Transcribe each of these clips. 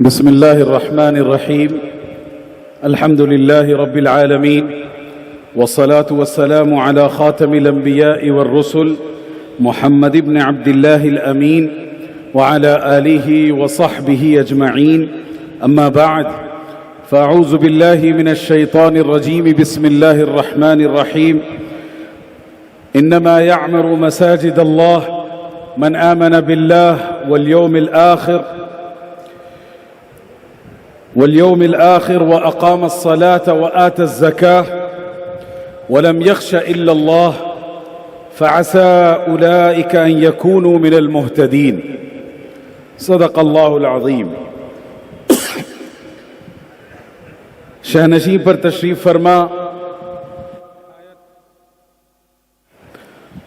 بسم الله الرحمن الرحيم. الحمد لله رب العالمين، والصلاة والسلام على خاتم الأنبياء والرسل محمد بن عبد الله الأمين وعلى آله وصحبه أجمعين. أما بعد، فأعوذ بالله من الشيطان الرجيم. بسم الله الرحمن الرحيم. إنما يعمر مساجد الله من آمن بالله واليوم الآخر وأقام الصلاة وآتى الزكاة ولم يخش إلا الله فعسى أولئك أن يكونوا من المهتدين. صدق الله العظيم. شہنشین پر تشریف فرما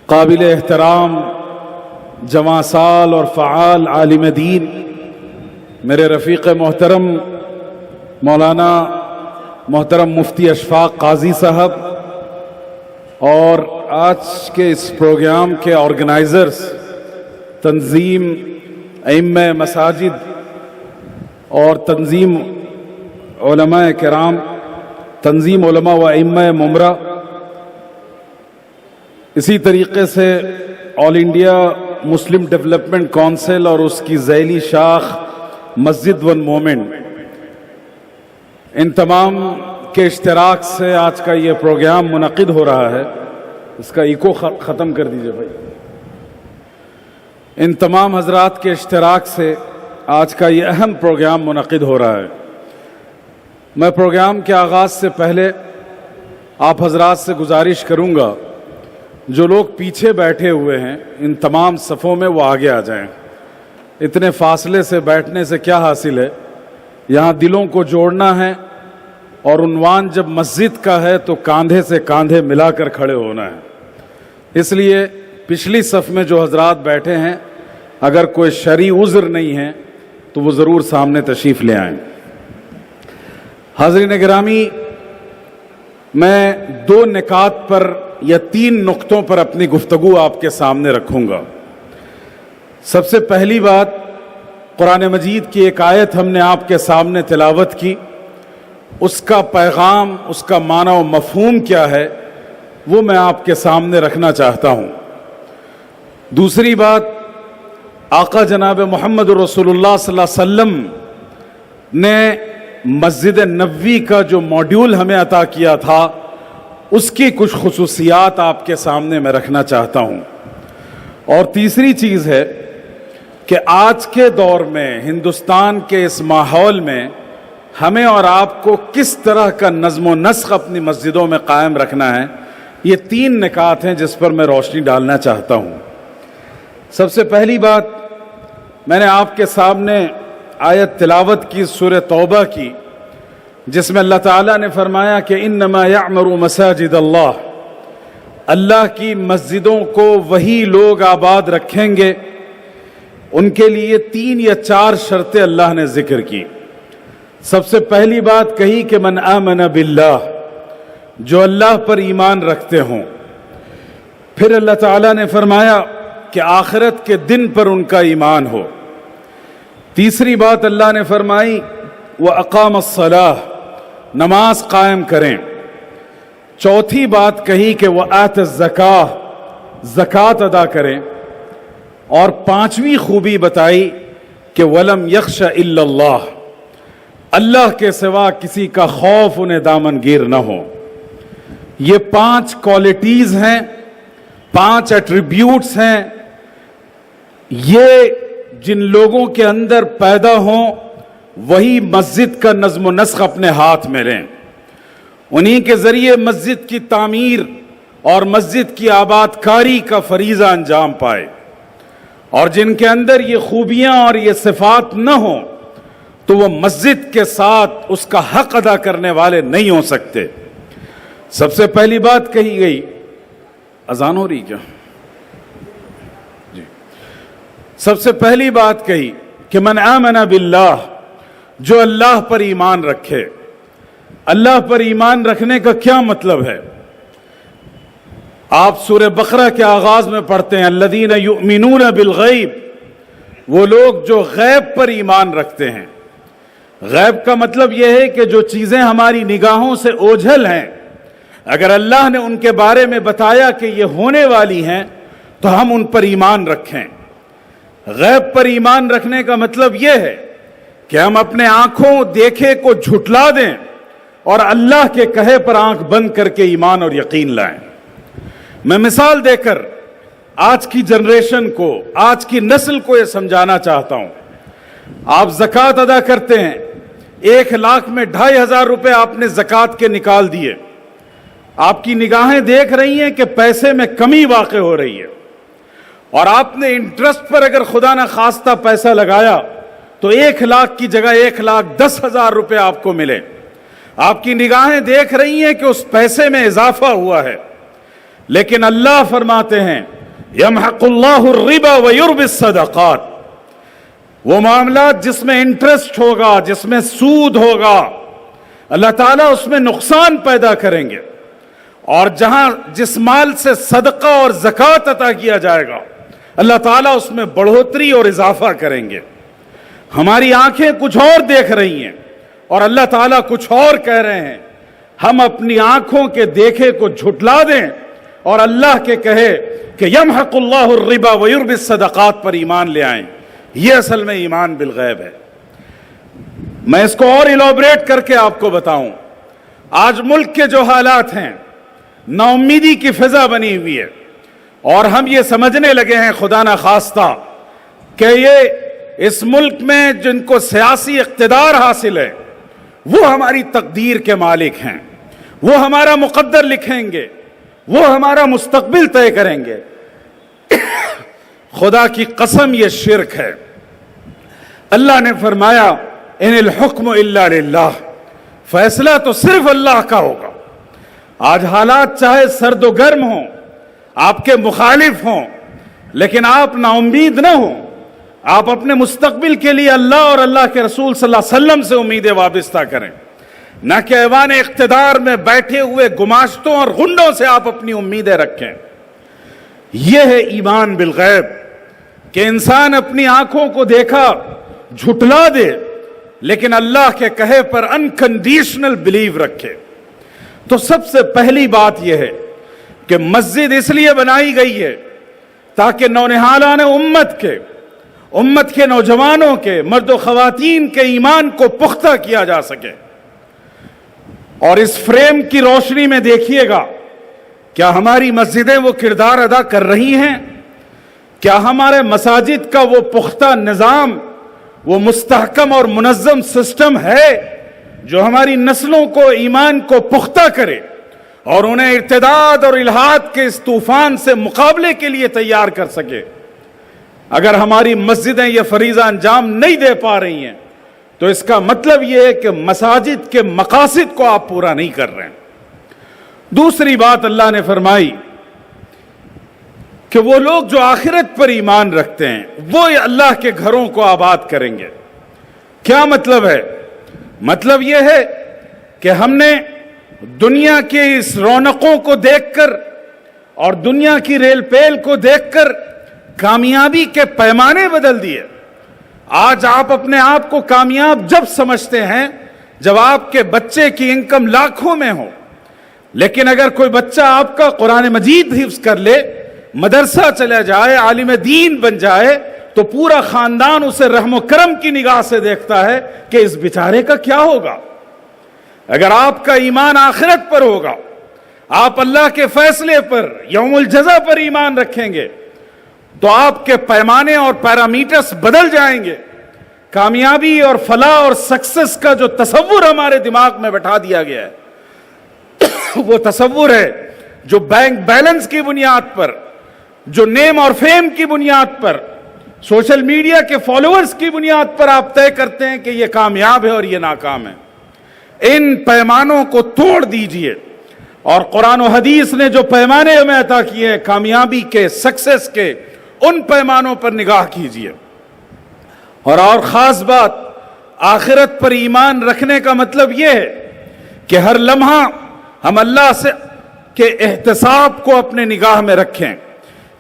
قابل احترام جواں سال اور فعال عالم دین میرے رفیق محترم مولانا محترم مفتی اشفاق قاضی صاحب، اور آج کے اس پروگرام کے آرگنائزرز، تنظیم ائمہ مساجد اور تنظیم علماء کرام، تنظیم علماء و ائمہ ممرہ، اسی طریقے سے آل انڈیا مسلم ڈیولپمنٹ کونسل اور اس کی ذیلی شاخ مسجد ون مومنٹ، ان تمام کے اشتراک سے آج کا یہ پروگرام منعقد ہو رہا ہے. اس کا ایکو ختم کر دیجئے بھائی. ان تمام حضرات کے اشتراک سے آج کا یہ اہم پروگرام منعقد ہو رہا ہے. میں پروگرام کے آغاز سے پہلے آپ حضرات سے گزارش کروں گا، جو لوگ پیچھے بیٹھے ہوئے ہیں ان تمام صفوں میں وہ آگے آ جائیں. اتنے فاصلے سے بیٹھنے سے کیا حاصل ہے؟ یہاں دلوں کو جوڑنا ہے، اور عنوان جب مسجد کا ہے تو کاندھے سے کاندھے ملا کر کھڑے ہونا ہے. اس لیے پچھلی صف میں جو حضرات بیٹھے ہیں، اگر کوئی شرعی عذر نہیں ہے تو وہ ضرور سامنے تشریف لے آئیں. حاضرین گرامی، میں 2 نکات پر یا 3 نقطوں پر اپنی گفتگو آپ کے سامنے رکھوں گا. سب سے پہلی بات، قرآن مجید کی ایک آیت ہم نے آپ کے سامنے تلاوت کی، اس کا پیغام، اس کا معنی و مفہوم کیا ہے وہ میں آپ کے سامنے رکھنا چاہتا ہوں. دوسری بات، آقا جناب محمد رسول اللہ صلی اللہ علیہ وسلم نے مسجد نبوی کا جو موڈیول ہمیں عطا کیا تھا اس کی کچھ خصوصیات آپ کے سامنے میں رکھنا چاہتا ہوں. اور تیسری چیز ہے کہ آج کے دور میں ہندوستان کے اس ماحول میں ہمیں اور آپ کو کس طرح کا نظم و نسق اپنی مسجدوں میں قائم رکھنا ہے. یہ 3 نکات ہیں جس پر میں روشنی ڈالنا چاہتا ہوں. سب سے پہلی بات، میں نے آپ کے سامنے آیت تلاوت کی سورہ توبہ کی، جس میں اللہ تعالیٰ نے فرمایا کہ انما یعمر مساجد اللہ، اللہ کی مسجدوں کو وہی لوگ آباد رکھیں گے. ان کے لیے 3 یا 4 شرطیں اللہ نے ذکر کی. سب سے پہلی بات کہی کہ من آمن باللہ، جو اللہ پر ایمان رکھتے ہوں. پھر اللہ تعالیٰ نے فرمایا کہ آخرت کے دن پر ان کا ایمان ہو. تیسری بات اللہ نے فرمائی وَأَقَامَ الصَّلَاةَ، نماز قائم کریں. چوتھی بات کہی کہ وَآتَ الزَّكَاةَ، زکوٰۃ ادا کریں. اور 5ویں خوبی بتائی کہ وَلَمْ يَخْشَ إِلَّا اللَّهُ، اللہ کے سوا کسی کا خوف انہیں دامن گیر نہ ہو. یہ 5 کوالٹیز ہیں، 5 ایٹریبیوٹس ہیں. یہ جن لوگوں کے اندر پیدا ہوں وہی مسجد کا نظم و نسق اپنے ہاتھ میں لیں. انہی کے ذریعے مسجد کی تعمیر اور مسجد کی آباد کاری کا فریضہ انجام پائے. اور جن کے اندر یہ خوبیاں اور یہ صفات نہ ہوں تو وہ مسجد کے ساتھ اس کا حق ادا کرنے والے نہیں ہو سکتے. سب سے پہلی بات کہی گئی، اذان ہو رہی کیا؟ جی. سب سے پہلی بات کہی کہ من آمن باللہ، جو اللہ پر ایمان رکھے. اللہ پر ایمان رکھنے کا کیا مطلب ہے؟ آپ سورہ بقرہ کے آغاز میں پڑھتے ہیں الذین یؤمنون بالغیب، وہ لوگ جو غیب پر ایمان رکھتے ہیں۔ غیب کا مطلب یہ ہے کہ جو چیزیں ہماری نگاہوں سے اوجھل ہیں، اگر اللہ نے ان کے بارے میں بتایا کہ یہ ہونے والی ہیں تو ہم ان پر ایمان رکھیں۔ غیب پر ایمان رکھنے کا مطلب یہ ہے کہ ہم اپنے آنکھوں دیکھے کو جھٹلا دیں اور اللہ کے کہے پر آنکھ بند کر کے ایمان اور یقین لائیں۔ میں مثال دے کر آج کی جنریشن کو، آج کی نسل کو یہ سمجھانا چاہتا ہوں۔ آپ زکوٰۃ ادا کرتے ہیں، 1,00,000 میں 2,500 روپے آپ نے زکوٰۃ کے نکال دیے۔ آپ کی نگاہیں دیکھ رہی ہیں کہ پیسے میں کمی واقع ہو رہی ہے، اور آپ نے انٹرسٹ پر اگر خدا نہ خواستہ پیسہ لگایا تو 1,00,000 کی جگہ 1,10,000 روپے آپ کو ملے۔ آپ کی نگاہیں دیکھ رہی ہیں کہ اس پیسے میں اضافہ ہوا ہے، لیکن اللہ فرماتے ہیں یمحق اللہ الربا ویربی الصدقات، وہ معاملات جس میں انٹرسٹ ہوگا، جس میں سود ہوگا، اللہ تعالیٰ اس میں نقصان پیدا کریں گے، اور جس مال سے صدقہ اور زکوٰۃ عطا کیا جائے گا اللہ تعالیٰ اس میں بڑھوتری اور اضافہ کریں گے۔ ہماری آنکھیں کچھ اور دیکھ رہی ہیں اور اللہ تعالیٰ کچھ اور کہہ رہے ہیں۔ ہم اپنی آنکھوں کے دیکھے کو جھٹلا دیں اور اللہ کے کہے کہ یمحق اللہ الربا ویربی الصدقات پر ایمان لے آئیں۔ یہ اصل میں ایمان بالغیب ہے۔ میں اس کو اور ایلابریٹ کر کے آپ کو بتاؤں، آج ملک کے جو حالات ہیں، نا امیدی کی فضا بنی ہوئی ہے، اور ہم یہ سمجھنے لگے ہیں خدا نہ خواستہ کہ یہ اس ملک میں جن کو سیاسی اقتدار حاصل ہے وہ ہماری تقدیر کے مالک ہیں، وہ ہمارا مقدر لکھیں گے، وہ ہمارا مستقبل طے کریں گے۔ خدا کی قسم یہ شرک ہے۔ اللہ نے فرمایا ان الحکم الا للہ، فیصلہ تو صرف اللہ کا ہوگا۔ آج حالات چاہے سرد و گرم ہوں، آپ کے مخالف ہوں، لیکن آپ نا امید نہ ہوں۔ آپ اپنے مستقبل کے لیے اللہ اور اللہ کے رسول صلی اللہ علیہ وسلم سے امیدیں وابستہ کریں، نہ کہ ایوان اقتدار میں بیٹھے ہوئے گماشتوں اور غنڈوں سے آپ اپنی امیدیں رکھیں۔ یہ ہے ایمان بالغیب، کہ انسان اپنی آنکھوں کو دیکھا جھٹلا دے، لیکن اللہ کے کہے پر انکنڈیشنل بلیو رکھے۔ تو سب سے پہلی بات یہ ہے کہ مسجد اس لیے بنائی گئی ہے تاکہ نونہالان امت کے نوجوانوں کے، مرد و خواتین کے ایمان کو پختہ کیا جا سکے۔ اور اس فریم کی روشنی میں دیکھیے گا، کیا ہماری مسجدیں وہ کردار ادا کر رہی ہیں؟ کیا ہمارے مساجد کا وہ پختہ نظام، وہ مستحکم اور منظم سسٹم ہے جو ہماری نسلوں کو ایمان کو پختہ کرے اور انہیں ارتداد اور الحاد کے اس طوفان سے مقابلے کے لیے تیار کر سکے؟ اگر ہماری مسجدیں یہ فریضہ انجام نہیں دے پا رہی ہیں تو اس کا مطلب یہ ہے کہ مساجد کے مقاصد کو آپ پورا نہیں کر رہے ہیں۔ دوسری بات اللہ نے فرمائی کہ وہ لوگ جو آخرت پر ایمان رکھتے ہیں وہ اللہ کے گھروں کو آباد کریں گے۔ کیا مطلب ہے؟ مطلب یہ ہے کہ ہم نے دنیا کی اس رونقوں کو دیکھ کر اور دنیا کی ریل پیل کو دیکھ کر کامیابی کے پیمانے بدل دیے۔ آج آپ اپنے آپ کو کامیاب جب سمجھتے ہیں جب آپ کے بچے کی انکم لاکھوں میں ہو، لیکن اگر کوئی بچہ آپ کا قرآن مجید حفظ کر لے، مدرسہ چلا جائے، عالم دین بن جائے، تو پورا خاندان اسے رحم و کرم کی نگاہ سے دیکھتا ہے کہ اس بیچارے کا کیا ہوگا۔ اگر آپ کا ایمان آخرت پر ہوگا، آپ اللہ کے فیصلے پر، یوم الجزا پر ایمان رکھیں گے، تو آپ کے پیمانے اور پیرامیٹرز بدل جائیں گے۔ کامیابی اور فلاح اور سکسس کا جو تصور ہمارے دماغ میں بٹھا دیا گیا ہے وہ تصور ہے جو بینک بیلنس کی بنیاد پر، جو نیم اور فیم کی بنیاد پر، سوشل میڈیا کے فالوورز کی بنیاد پر آپ طے کرتے ہیں کہ یہ کامیاب ہے اور یہ ناکام ہے۔ ان پیمانوں کو توڑ دیجئے اور قرآن و حدیث نے جو پیمانے ہمیں عطا کیے ہیں کامیابی کے، سکسس کے، ان پیمانوں پر نگاہ کیجئے۔ اور خاص بات، آخرت پر ایمان رکھنے کا مطلب یہ ہے کہ ہر لمحہ ہم اللہ سے کہ احتساب کو اپنے نگاہ میں رکھیں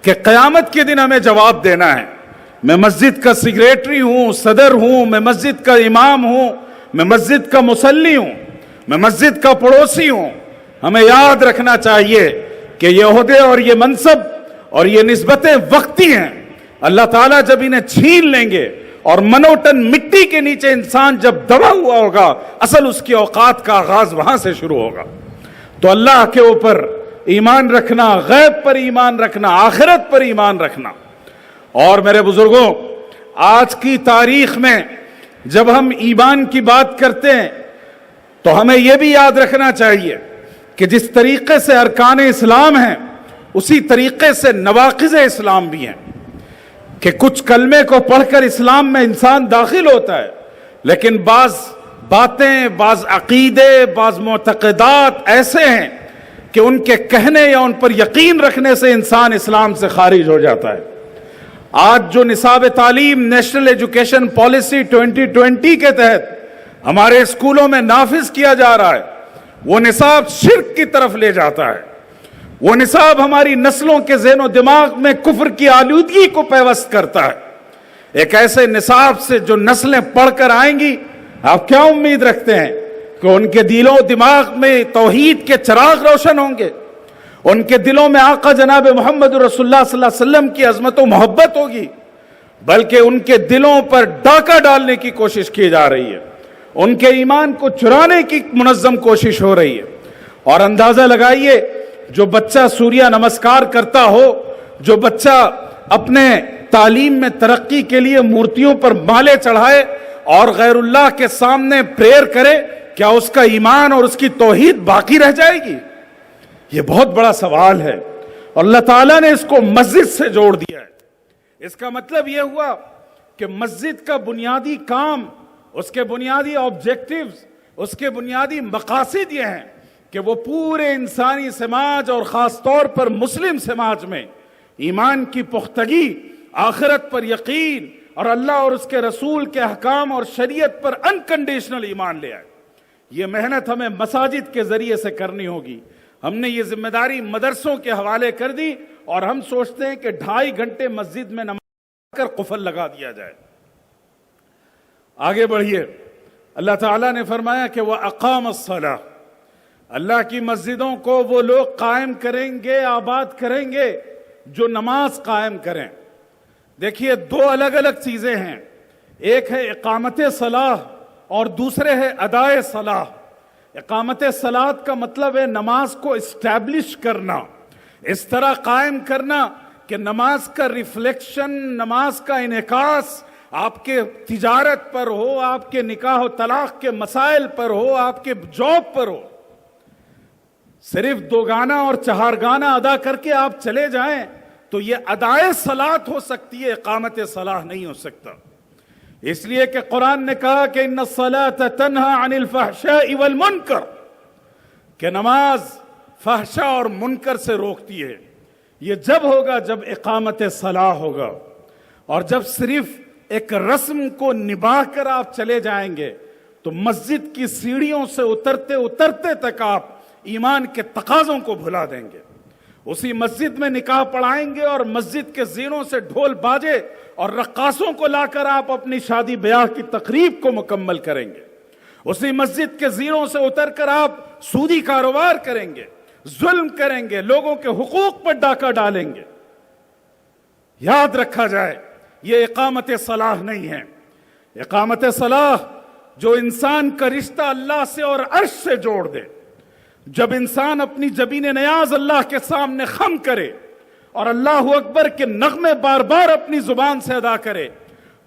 کہ قیامت کے دن ہمیں جواب دینا ہے. میں مسجد کا سیکریٹری ہوں، صدر ہوں، میں مسجد کا امام ہوں، میں مسجد کا مصلی ہوں، میں مسجد کا پڑوسی ہوں. ہمیں یاد رکھنا چاہیے کہ یہ عہدے اور یہ منصب اور یہ نسبتیں وقتی ہیں. اللہ تعالیٰ جب انہیں چھین لیں گے اور منوٹن مٹی کے نیچے انسان جب دبا ہوا ہوگا، اصل اس کی اوقات کا آغاز وہاں سے شروع ہوگا. تو اللہ کے اوپر ایمان رکھنا، غیب پر ایمان رکھنا، آخرت پر ایمان رکھنا. اور میرے بزرگوں، آج کی تاریخ میں جب ہم ایمان کی بات کرتے ہیں تو ہمیں یہ بھی یاد رکھنا چاہیے کہ جس طریقے سے ارکان اسلام ہیں اسی طریقے سے نواقض اسلام بھی ہیں. کہ کچھ کلمے کو پڑھ کر اسلام میں انسان داخل ہوتا ہے، لیکن بعض باتیں، بعض عقیدے، بعض معتقدات ایسے ہیں کہ ان کے کہنے یا ان پر یقین رکھنے سے انسان اسلام سے خارج ہو جاتا ہے. آج جو نصاب تعلیم نیشنل ایجوکیشن پالیسی 2020 کے تحت ہمارے اسکولوں میں نافذ کیا جا رہا ہے، وہ نصاب شرک کی طرف لے جاتا ہے. وہ نصاب ہماری نسلوں کے ذہن و دماغ میں کفر کی آلودگی کو پیوست کرتا ہے. ایک ایسے نصاب سے جو نسلیں پڑھ کر آئیں گی، آپ کیا امید رکھتے ہیں کہ ان کے دلوں و دماغ میں توحید کے چراغ روشن ہوں گے؟ ان کے دلوں میں آقا جناب محمد رسول اللہ صلی اللہ علیہ وسلم کی عظمت و محبت ہوگی؟ بلکہ ان کے دلوں پر ڈاکہ ڈالنے کی کوشش کی جا رہی ہے، ان کے ایمان کو چرانے کی منظم کوشش ہو رہی ہے. اور اندازہ لگائیے، جو بچہ سوریہ نمسکار کرتا ہو، جو بچہ اپنے تعلیم میں ترقی کے لیے مورتیوں پر مالے چڑھائے اور غیر اللہ کے سامنے پریئر کرے، کیا اس کا ایمان اور اس کی توحید باقی رہ جائے گی؟ یہ بہت بڑا سوال ہے. اور اللہ تعالیٰ نے اس کو مسجد سے جوڑ دیا ہے. اس کا مطلب یہ ہوا کہ مسجد کا بنیادی کام، اس کے بنیادی آبجیکٹیوز، اس کے بنیادی مقاصد یہ ہیں کہ وہ پورے انسانی سماج اور خاص طور پر مسلم سماج میں ایمان کی پختگی، آخرت پر یقین اور اللہ اور اس کے رسول کے احکام اور شریعت پر انکنڈیشنل ایمان لے آئے. یہ محنت ہمیں مساجد کے ذریعے سے کرنی ہوگی. ہم نے یہ ذمہ داری مدرسوں کے حوالے کر دی اور ہم سوچتے ہیں کہ 2.5 گھنٹے مسجد میں نماز کر قفل لگا دیا جائے. آگے بڑھیے. اللہ تعالیٰ نے فرمایا کہ وَأَقَامَ الصَّلَاةَ، اللہ کی مسجدوں کو وہ لوگ قائم کریں گے، آباد کریں گے جو نماز قائم کریں. دیکھیے، 2 الگ الگ چیزیں ہیں. ایک ہے اقامت صلاح اور دوسرے ہے ادائے صلاح. اقامت صلاۃ کا مطلب ہے نماز کو اسٹیبلش کرنا، اس طرح قائم کرنا کہ نماز کا ریفلیکشن، نماز کا انعکاس آپ کے تجارت پر ہو، آپ کے نکاح و طلاق کے مسائل پر ہو، آپ کے جاب پر ہو. صرف 2 گانا اور 4 گانا ادا کر کے آپ چلے جائیں تو یہ ادائے صلاۃ ہو سکتی ہے، اقامت صلاح نہیں ہو سکتا. اس لیے کہ قرآن نے کہا کہ ان الصلاۃ تنہی عن الفحشاء والمنکر، کہ نماز فحشا اور منکر سے روکتی ہے. یہ جب ہوگا جب اقامت صلاح ہوگا. اور جب صرف ایک رسم کو نبھا کر آپ چلے جائیں گے تو مسجد کی سیڑھیوں سے اترتے اترتے تک آپ ایمان کے تقاضوں کو بھلا دیں گے. اسی مسجد میں نکاح پڑھائیں گے اور مسجد کے زینوں سے ڈھول باجے اور رقاصوں کو لا کر آپ اپنی شادی بیاہ کی تقریب کو مکمل کریں گے. اسی مسجد کے زینوں سے اتر کر آپ سودی کاروبار کریں گے، ظلم کریں گے، لوگوں کے حقوق پر ڈاکہ ڈالیں گے. یاد رکھا جائے، یہ اقامت صلاح نہیں ہے. اقامت صلاح جو انسان کا رشتہ اللہ سے اور عرش سے جوڑ دے. جب انسان اپنی جبین نیاز اللہ کے سامنے خم کرے اور اللہ اکبر کے نغمے بار بار اپنی زبان سے ادا کرے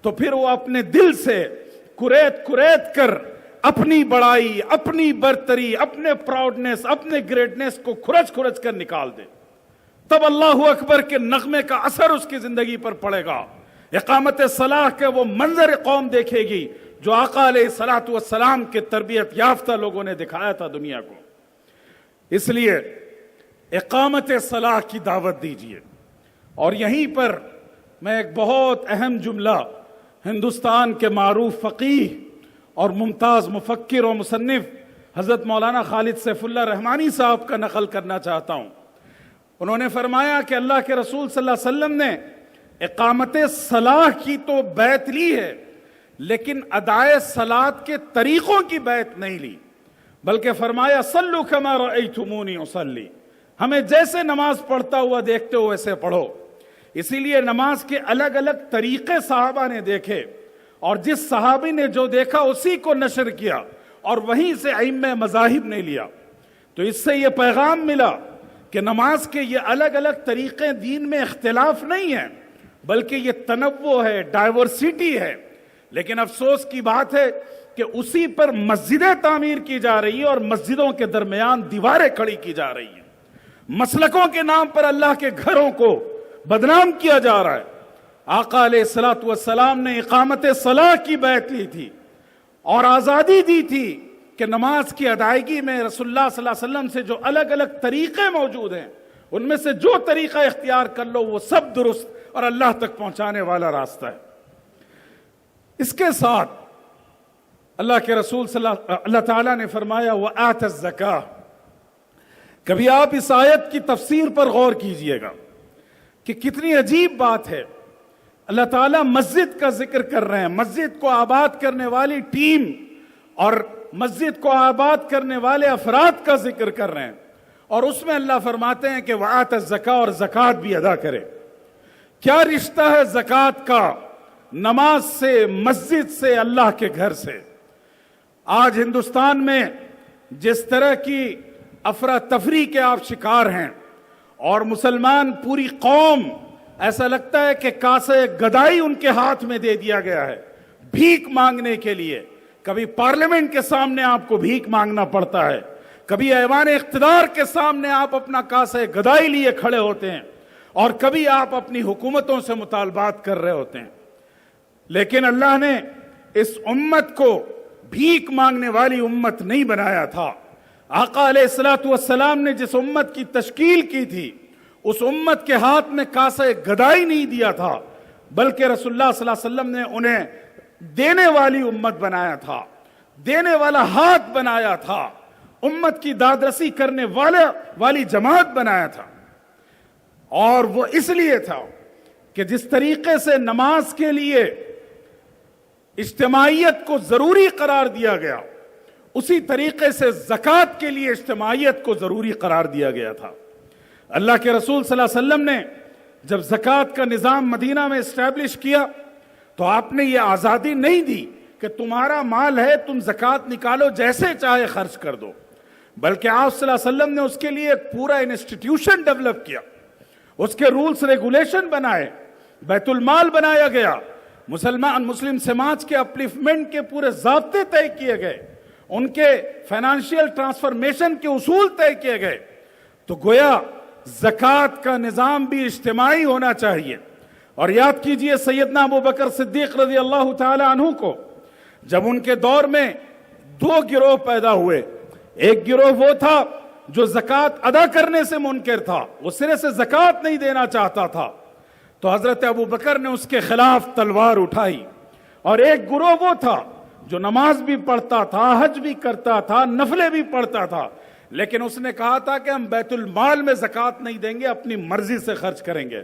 تو پھر وہ اپنے دل سے کریت کریت کر اپنی بڑائی، اپنی برتری، اپنے پراؤڈنس، اپنے گریٹنس کو کھرچ کھرچ کر نکال دے. تب اللہ اکبر کے نغمے کا اثر اس کی زندگی پر پڑے گا. اقامت صلاح کے وہ منظر قوم دیکھے گی جو آقا علیہ الصلوۃ والسلام کے تربیت یافتہ لوگوں نے دکھایا تھا دنیا کو. اس لیے اقامت صلاح کی دعوت دیجیے. اور یہیں پر میں ایک بہت اہم جملہ ہندوستان کے معروف فقیہ اور ممتاز مفکر و مصنف حضرت مولانا خالد سیف اللہ رحمانی صاحب کا نقل کرنا چاہتا ہوں. انہوں نے فرمایا کہ اللہ کے رسول صلی اللہ علیہ وسلم نے اقامت صلاح کی تو بیعت لی ہے، لیکن ادائے صلاۃ کے طریقوں کی بیعت نہیں لی، بلکہ فرمایا صلو کما رأیتمونی اصلی، ہمیں جیسے نماز پڑھتا ہوا دیکھتے ہو ویسے پڑھو. اسی لیے نماز کے الگ الگ طریقے صحابہ نے دیکھے، اور جس صحابی نے جو دیکھا اسی کو نشر کیا، اور وہیں سے ائمہ مذاہب نے لیا. تو اس سے یہ پیغام ملا کہ نماز کے یہ الگ الگ طریقے دین میں اختلاف نہیں ہیں، بلکہ یہ تنوع ہے، ڈائیورسٹی ہے. لیکن افسوس کی بات ہے کہ اسی پر مسجدیں تعمیر کی جا رہی ہیں اور مسجدوں کے درمیان دیواریں کھڑی کی جا رہی ہیں. مسلکوں کے نام پر اللہ کے گھروں کو بدنام کیا جا رہا ہے. آقا علیہ الصلوۃ والسلام نے اقامت صلاح کی بیعت لی تھی اور آزادی دی تھی کہ نماز کی ادائیگی میں رسول اللہ صلی اللہ علیہ وسلم سے جو الگ الگ طریقے موجود ہیں ان میں سے جو طریقہ اختیار کر لو وہ سب درست اور اللہ تک پہنچانے والا راستہ ہے. اس کے ساتھ اللہ کے رسول اللہ تعالیٰ نے فرمایا وَآتَ الزَّكَاةَ. کبھی آپ اس آیت کی تفسیر پر غور کیجئے گا کہ کتنی عجیب بات ہے. اللہ تعالیٰ مسجد کا ذکر کر رہے ہیں، مسجد کو آباد کرنے والی ٹیم اور مسجد کو آباد کرنے والے افراد کا ذکر کر رہے ہیں، اور اس میں اللہ فرماتے ہیں کہ وَآتَ الزَّكَاةَ، اور زکوٰۃ بھی ادا کرے. کیا رشتہ ہے زکوٰۃ کا نماز سے، مسجد سے، اللہ کے گھر سے؟ آج ہندوستان میں جس طرح کی افراتفری کے آپ شکار ہیں، اور مسلمان پوری قوم ایسا لگتا ہے کہ کاسے گدائی ان کے ہاتھ میں دے دیا گیا ہے بھیک مانگنے کے لیے. کبھی پارلیمنٹ کے سامنے آپ کو بھیک مانگنا پڑتا ہے، کبھی ایوان اقتدار کے سامنے آپ اپنا کاسے گدائی لیے کھڑے ہوتے ہیں، اور کبھی آپ اپنی حکومتوں سے مطالبات کر رہے ہوتے ہیں. لیکن اللہ نے اس امت کو بھیک مانگنے والی امت نہیں بنایا تھا. آقا علیہ الصلوۃ والسلام نے جس امت کی تشکیل کی تھی اس امت کے ہاتھ میں کاسے گدائی نہیں دیا تھا، بلکہ رسول اللہ صلی اللہ علیہ وسلم نے انہیں دینے والی امت بنایا تھا، دینے والا ہاتھ بنایا تھا، امت کی دادرسی کرنے والی جماعت بنایا تھا. اور وہ اس لیے تھا کہ جس طریقے سے نماز کے لیے اجتماعیت کو ضروری قرار دیا گیا، اسی طریقے سے زکوٰۃ کے لیے اجتماعیت کو ضروری قرار دیا گیا تھا. اللہ کے رسول صلی اللہ علیہ وسلم نے جب زکوٰۃ کا نظام مدینہ میں اسٹیبلش کیا تو آپ نے یہ آزادی نہیں دی کہ تمہارا مال ہے تم زکوٰۃ نکالو جیسے چاہے خرچ کر دو، بلکہ آپ صلی اللہ علیہ وسلم نے اس کے لیے ایک پورا انسٹیٹیوشن ڈیولپ کیا، اس کے رولز ریگولیشن بنائے، بیت المال بنایا گیا، مسلم سماج کے اپلفمنٹ کے پورے ضابطے طے کیے گئے، ان کے فائنانشیل ٹرانسفارمیشن کے اصول طے کیے گئے. تو گویا زکوٰۃ کا نظام بھی اجتماعی ہونا چاہیے. اور یاد کیجئے سیدنا ابو بکر صدیق رضی اللہ تعالی عنہ کو، جب ان کے دور میں دو گروہ پیدا ہوئے. ایک گروہ وہ تھا جو زکوٰۃ ادا کرنے سے منکر تھا، وہ سرے سے زکوٰۃ نہیں دینا چاہتا تھا، تو حضرت ابو بکر نے اس کے خلاف تلوار اٹھائی. اور ایک گروہ وہ تھا جو نماز بھی پڑھتا تھا، حج بھی کرتا تھا، نفلیں بھی پڑھتا تھا، لیکن اس نے کہا تھا کہ ہم بیت المال میں زکوٰۃ نہیں دیں گے، اپنی مرضی سے خرچ کریں گے.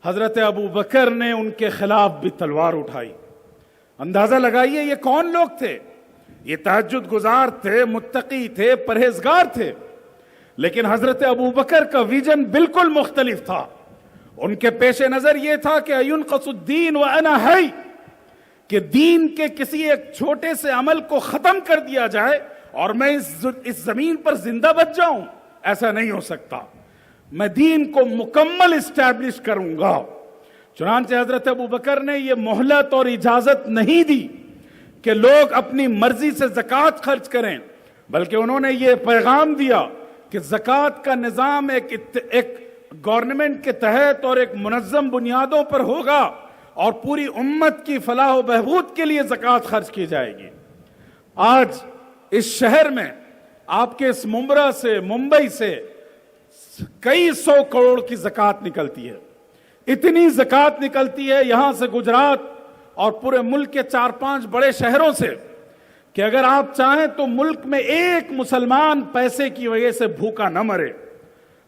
حضرت ابو بکر نے ان کے خلاف بھی تلوار اٹھائی. اندازہ لگائیے یہ کون لوگ تھے؟ یہ تہجد گزار تھے، متقی تھے، پرہیزگار تھے، لیکن حضرت ابو بکر کا ویژن بالکل مختلف تھا. ان کے پیش نظر یہ تھا کہ اَيُنْقَصُ الدِّينُ وَأَنَا حَيٌّ، کہ دین کے کسی ایک چھوٹے سے عمل کو ختم کر دیا جائے اور میں اس زمین پر زندہ بچ جاؤں، ایسا نہیں ہو سکتا، میں دین کو مکمل اسٹیبلش کروں گا. چنانچہ حضرت ابو بکر نے یہ مہلت اور اجازت نہیں دی کہ لوگ اپنی مرضی سے زکوٰۃ خرچ کریں، بلکہ انہوں نے یہ پیغام دیا کہ زکوٰۃ کا نظام ایک گورنمنٹ کے تحت اور ایک منظم بنیادوں پر ہوگا اور پوری امت کی فلاح و بہبود کے لیے زکوٰۃ خرچ کی جائے گی. آج اس شہر میں آپ کے اس ممبرا سے، ممبئی سے کئی 100 کروڑ کی زکوٰۃ نکلتی ہے. اتنی زکوٰۃ نکلتی ہے یہاں سے گجرات اور پورے ملک کے 4-5 بڑے شہروں سے کہ اگر آپ چاہیں تو ملک میں ایک مسلمان پیسے کی وجہ سے بھوکا نہ مرے،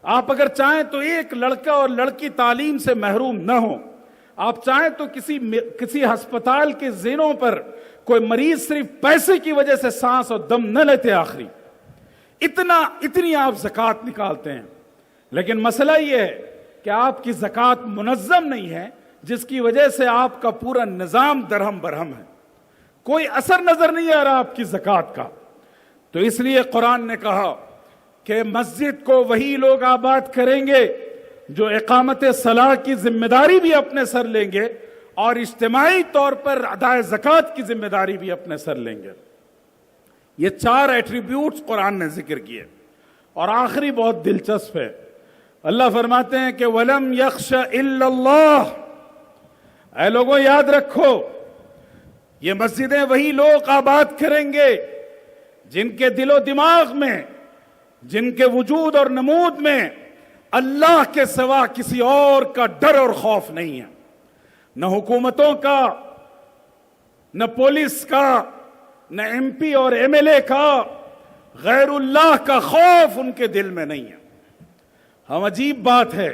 آپ اگر چاہیں تو ایک لڑکا اور لڑکی تعلیم سے محروم نہ ہو، آپ چاہیں تو کسی ہسپتال کے زینوں پر کوئی مریض صرف پیسے کی وجہ سے سانس اور دم نہ لیتے آخری، اتنی آپ زکوٰۃ نکالتے ہیں۔ لیکن مسئلہ یہ ہے کہ آپ کی زکوٰۃ منظم نہیں ہے، جس کی وجہ سے آپ کا پورا نظام درہم برہم ہے، کوئی اثر نظر نہیں آ رہا آپ کی زکوٰۃ کا۔ تو اس لیے قرآن نے کہا کہ مسجد کو وہی لوگ آباد کریں گے جو اقامت صلاح کی ذمہ داری بھی اپنے سر لیں گے اور اجتماعی طور پر ادائے زکوٰۃ کی ذمہ داری بھی اپنے سر لیں گے۔ یہ 4 ایٹریبیوٹس قرآن نے ذکر کیے، اور آخری بہت دلچسپ ہے۔ اللہ فرماتے ہیں کہ وَلَمْ يَخْشَ إِلَّا اللَّهُ، اے لوگوں یاد رکھو یہ مسجدیں وہی لوگ آباد کریں گے جن کے دل و دماغ میں، جن کے وجود اور نمود میں اللہ کے سوا کسی اور کا ڈر اور خوف نہیں ہے، نہ حکومتوں کا، نہ پولیس کا، نہ ایم پی اور ایم ایل اے کا، غیر اللہ کا خوف ان کے دل میں نہیں ہے۔ ہم عجیب بات ہے،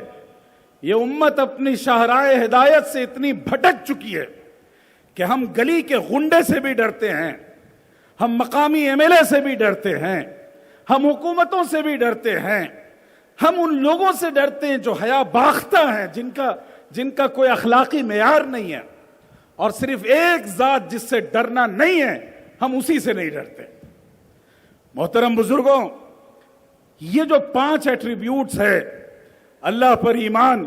یہ امت اپنی شاہراہ ہدایت سے اتنی بھٹک چکی ہے کہ ہم گلی کے غنڈے سے بھی ڈرتے ہیں، ہم مقامی ایم ایل اے سے بھی ڈرتے ہیں، ہم حکومتوں سے بھی ڈرتے ہیں، ہم ان لوگوں سے ڈرتے ہیں جو حیا باختہ ہیں، جن کا کوئی اخلاقی معیار نہیں ہے، اور صرف ایک ذات جس سے ڈرنا نہیں ہے ہم اسی سے نہیں ڈرتے۔ محترم بزرگوں، یہ جو 5 ایٹریبیوٹس ہے، اللہ پر ایمان،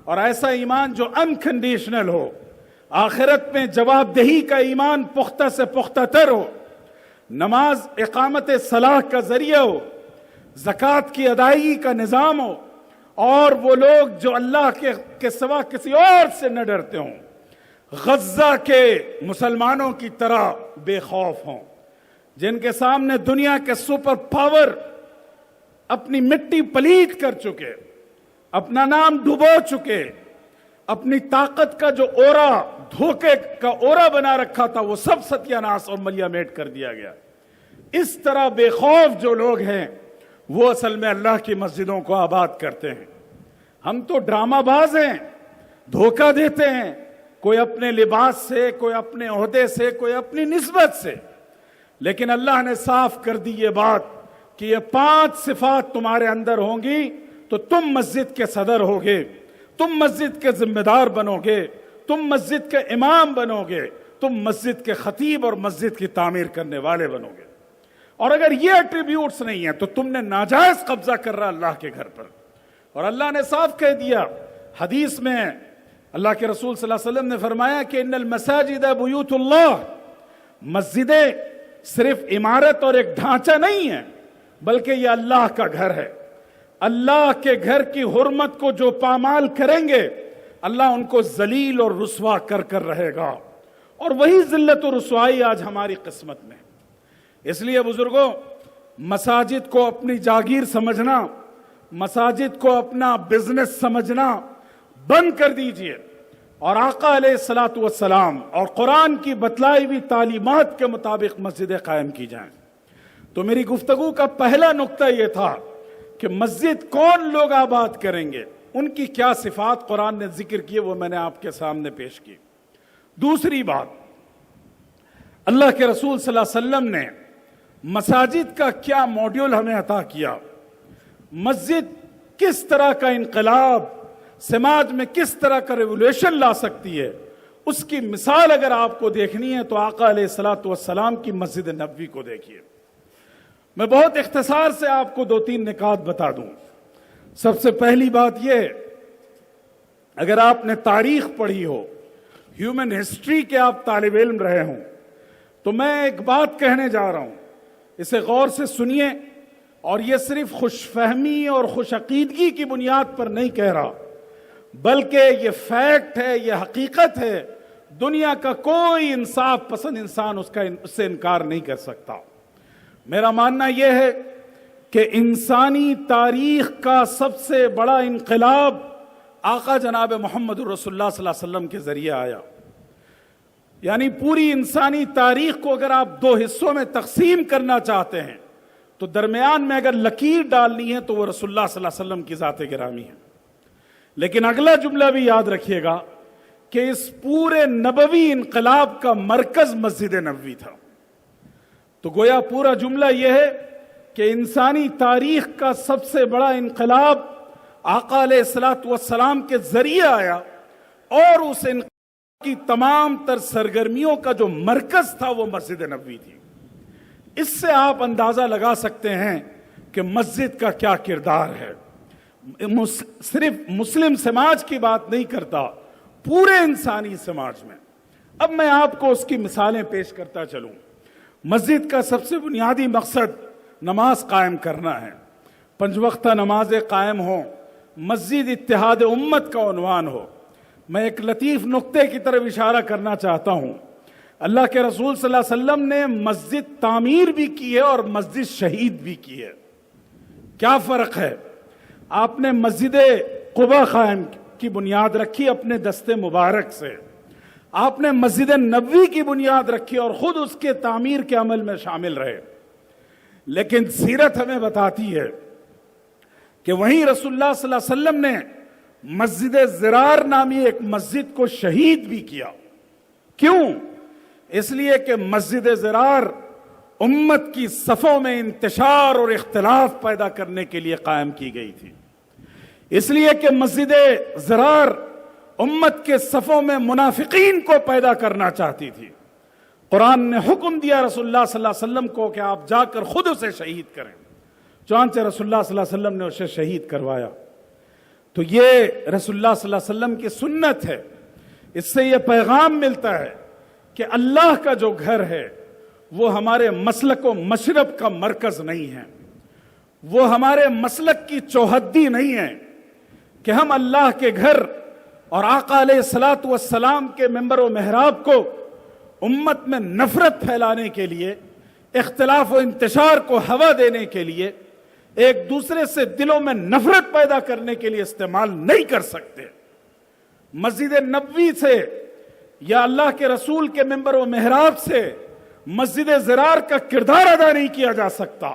اور ایسا ایمان جو انکنڈیشنل ہو، آخرت میں جواب دہی کا ایمان پختہ سے پختہ تر ہو، نماز اقامت صلاح کا ذریعہ ہو، زکوٰۃ کی ادائیگی کا نظام ہو، اور وہ لوگ جو اللہ کے سوا کسی اور سے نہ ڈرتے ہوں، غزہ کے مسلمانوں کی طرح بے خوف ہوں، جن کے سامنے دنیا کے سپر پاور اپنی مٹی پلیت کر چکے، اپنا نام ڈبو چکے، اپنی طاقت کا جو اورا، دھوکے کا اورا بنا رکھا تھا، وہ سب ستیہ ناس اور ملیہ میٹ کر دیا گیا۔ اس طرح بے خوف جو لوگ ہیں وہ اصل میں اللہ کی مسجدوں کو آباد کرتے ہیں۔ ہم تو ڈرامہ باز ہیں، دھوکہ دیتے ہیں، کوئی اپنے لباس سے، کوئی اپنے عہدے سے، کوئی اپنی نسبت سے، لیکن اللہ نے صاف کر دی یہ بات کہ یہ 5 صفات تمہارے اندر ہوں گی تو تم مسجد کے صدر ہوگے، تم مسجد کے ذمہ دار بنو گے، تم مسجد کے امام بنو گے، تم مسجد کے خطیب اور مسجد کی تعمیر کرنے والے بنو گے۔ اور اگر یہ ایٹریبیوٹس نہیں ہیں تو تم نے ناجائز قبضہ کر رہا اللہ کے گھر پر۔ اور اللہ نے صاف کہہ دیا، حدیث میں اللہ کے رسول صلی اللہ علیہ وسلم نے فرمایا کہ ان المساجد بیوت اللہ، مسجدیں صرف عمارت اور ایک ڈھانچہ نہیں ہے، بلکہ یہ اللہ کا گھر ہے۔ اللہ کے گھر کی حرمت کو جو پامال کریں گے اللہ ان کو ذلیل اور رسوا کر کر رہے گا، اور وہی ذلت و رسوائی آج ہماری قسمت میں۔ اس لیے بزرگوں، مساجد کو اپنی جاگیر سمجھنا، مساجد کو اپنا بزنس سمجھنا بند کر دیجئے، اور آقا علیہ الصلوۃ والسلام اور قرآن کی بتلائی ہوئی تعلیمات کے مطابق مسجدیں قائم کی جائیں۔ تو میری گفتگو کا پہلا نقطہ یہ تھا کہ مسجد کون لوگ آباد کریں گے، ان کی کیا صفات قرآن نے ذکر کی، وہ میں نے آپ کے سامنے پیش کی۔ دوسری بات، اللہ کے رسول صلی اللہ علیہ وسلم نے مساجد کا کیا موڈیول ہمیں عطا کیا، مسجد کس طرح کا انقلاب، سماج میں کس طرح کا ریولیوشن لا سکتی ہے، اس کی مثال اگر آپ کو دیکھنی ہے تو آقا علیہ الصلوۃ والسلام کی مسجد نبوی کو دیکھیے۔ میں بہت اختصار سے آپ کو 2-3 نکات بتا دوں۔ سب سے پہلی بات یہ، اگر آپ نے تاریخ پڑھی ہو، ہیومن ہسٹری کے آپ طالب علم رہے ہوں، تو میں ایک بات کہنے جا رہا ہوں، اسے غور سے سنیے، اور یہ صرف خوش فہمی اور خوش عقیدگی کی بنیاد پر نہیں کہہ رہا، بلکہ یہ فیکٹ ہے، یہ حقیقت ہے، دنیا کا کوئی انصاف پسند انسان اس سے انکار نہیں کر سکتا۔ میرا ماننا یہ ہے کہ انسانی تاریخ کا سب سے بڑا انقلاب آقا جناب محمد رسول اللہ صلی اللہ علیہ وسلم کے ذریعے آیا۔ یعنی پوری انسانی تاریخ کو اگر آپ دو حصوں میں تقسیم کرنا چاہتے ہیں تو درمیان میں اگر لکیر ڈالنی ہے تو وہ رسول اللہ صلی اللہ علیہ وسلم کی ذات گرامی ہے. لیکن اگلا جملہ بھی یاد رکھیے گا کہ اس پورے نبوی انقلاب کا مرکز مسجد نبوی تھا. تو گویا پورا جملہ یہ ہے کہ انسانی تاریخ کا سب سے بڑا انقلاب آقا علیہ الصلوۃ والسلام کے ذریعے آیا اور اس انقلاب کی تمام تر سرگرمیوں کا جو مرکز تھا وہ مسجد نبوی تھی. اس سے آپ اندازہ لگا سکتے ہیں کہ مسجد کا کیا کردار ہے. صرف مسلم سماج کی بات نہیں کرتا، پورے انسانی سماج میں. اب میں آپ کو اس کی مثالیں پیش کرتا چلوں. مسجد کا سب سے بنیادی مقصد نماز قائم کرنا ہے. 5 وقتہ نمازیں قائم ہوں، مسجد اتحاد امت کا عنوان ہو. میں ایک لطیف نقطے کی طرف اشارہ کرنا چاہتا ہوں. اللہ کے رسول صلی اللہ علیہ وسلم نے مسجد تعمیر بھی کی ہے اور مسجد شہید بھی کی ہے. کیا فرق ہے؟ آپ نے مسجد قباء قائم کی بنیاد رکھی اپنے دست مبارک سے، آپ نے مسجد نبوی کی بنیاد رکھی اور خود اس کے تعمیر کے عمل میں شامل رہے. لیکن سیرت ہمیں بتاتی ہے کہ وہیں رسول اللہ صلی اللہ علیہ وسلم نے مسجد زرار نامی ایک مسجد کو شہید بھی کیا. کیوں؟ اس لیے کہ مسجد زرار امت کی صفوں میں انتشار اور اختلاف پیدا کرنے کے لیے قائم کی گئی تھی. اس لیے کہ مسجد زرار امت کے صفوں میں منافقین کو پیدا کرنا چاہتی تھی. قرآن نے حکم دیا رسول اللہ صلی اللہ علیہ وسلم کو کہ آپ جا کر خود اسے شہید کریں. چنانچہ رسول اللہ صلی اللہ علیہ وسلم نے اسے شہید کروایا. تو یہ رسول اللہ صلی اللہ علیہ وسلم کی سنت ہے. اس سے یہ پیغام ملتا ہے کہ اللہ کا جو گھر ہے وہ ہمارے مسلک و مشرب کا مرکز نہیں ہے، وہ ہمارے مسلک کی چوہدی نہیں ہے کہ ہم اللہ کے گھر اور آقا علیہ الصلوۃ والسلام کے منبر و محراب کو امت میں نفرت پھیلانے کے لیے، اختلاف و انتشار کو ہوا دینے کے لیے، ایک دوسرے سے دلوں میں نفرت پیدا کرنے کے لیے استعمال نہیں کر سکتے. مسجد نبوی سے یا اللہ کے رسول کے منبر و محراب سے مسجد زرار کا کردار ادا نہیں کیا جا سکتا.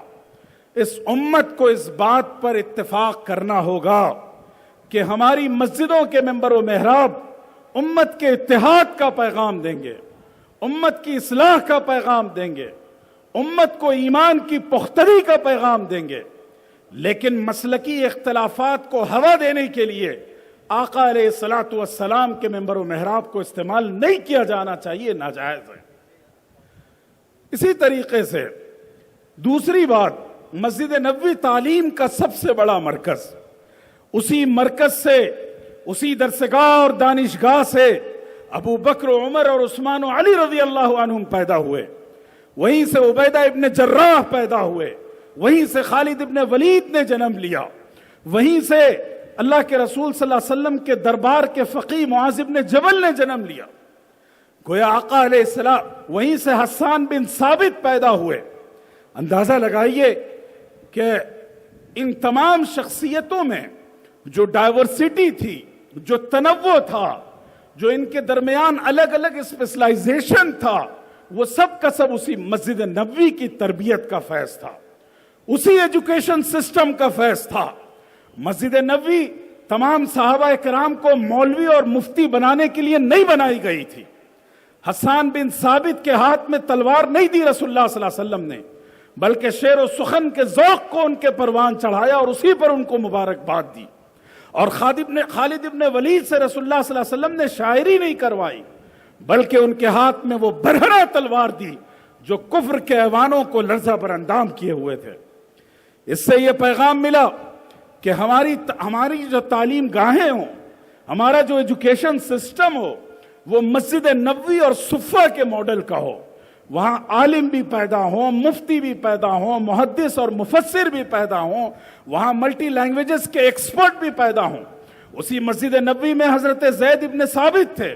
اس امت کو اس بات پر اتفاق کرنا ہوگا کہ ہماری مسجدوں کے منبر و محراب امت کے اتحاد کا پیغام دیں گے، امت کی اصلاح کا پیغام دیں گے، امت کو ایمان کی پختگی کا پیغام دیں گے. لیکن مسلکی اختلافات کو ہوا دینے کے لیے آقا علیہ الصلوۃ والسلام کے منبر و محراب کو استعمال نہیں کیا جانا چاہیے، ناجائز ہے. اسی طریقے سے دوسری بات، مسجد نبوی تعلیم کا سب سے بڑا مرکز. اسی مرکز سے، اسی درسگاہ اور دانشگاہ سے ابو بکر و عمر اور عثمان و علی رضی اللہ عنہم پیدا ہوئے. وہیں سے عبیدہ ابن جراح پیدا ہوئے. وہیں سے خالد ابن ولید نے جنم لیا. وہیں سے اللہ کے رسول صلی اللہ علیہ وسلم کے دربار کے فقیہ معاذ ابن جبل نے جنم لیا. گویا آقا علیہ السلام وہیں سے حسان بن ثابت پیدا ہوئے. اندازہ لگائیے کہ ان تمام شخصیتوں میں جو ڈائیورسٹی تھی، جو تنوع تھا، جو ان کے درمیان الگ الگ اسپیشلائزیشن تھا، وہ سب کا سب اسی مسجد نبوی کی تربیت کا فیض تھا، اسی ایجوکیشن سسٹم کا فیض تھا. مسجد نبوی تمام صحابہ کرام کو مولوی اور مفتی بنانے کے لیے نہیں بنائی گئی تھی. حسان بن ثابت کے ہاتھ میں تلوار نہیں دی رسول اللہ صلی اللہ علیہ وسلم نے، بلکہ شعر و سخن کے ذوق کو ان کے پروان چڑھایا اور اسی پر ان کو مبارکباد دی. اور خالد ابن ولید سے رسول اللہ صلی اللہ علیہ وسلم نے شاعری نہیں کروائی، بلکہ ان کے ہاتھ میں وہ برہنہ تلوار دی جو کفر کے ایوانوں کو لرزہ بر اندام کیے ہوئے تھے. اس سے یہ پیغام ملا کہ ہماری جو تعلیم گاہیں ہوں، ہمارا جو ایجوکیشن سسٹم ہو، وہ مسجد نبوی اور صفہ کے ماڈل کا ہو. وہاں عالم بھی پیدا ہوں، مفتی بھی پیدا ہوں، محدث اور مفسر بھی پیدا ہوں، وہاں ملٹی لینگویجز کے ایکسپرٹ بھی پیدا ہوں. اسی مسجد نبوی میں حضرت زید ابن ثابت تھے.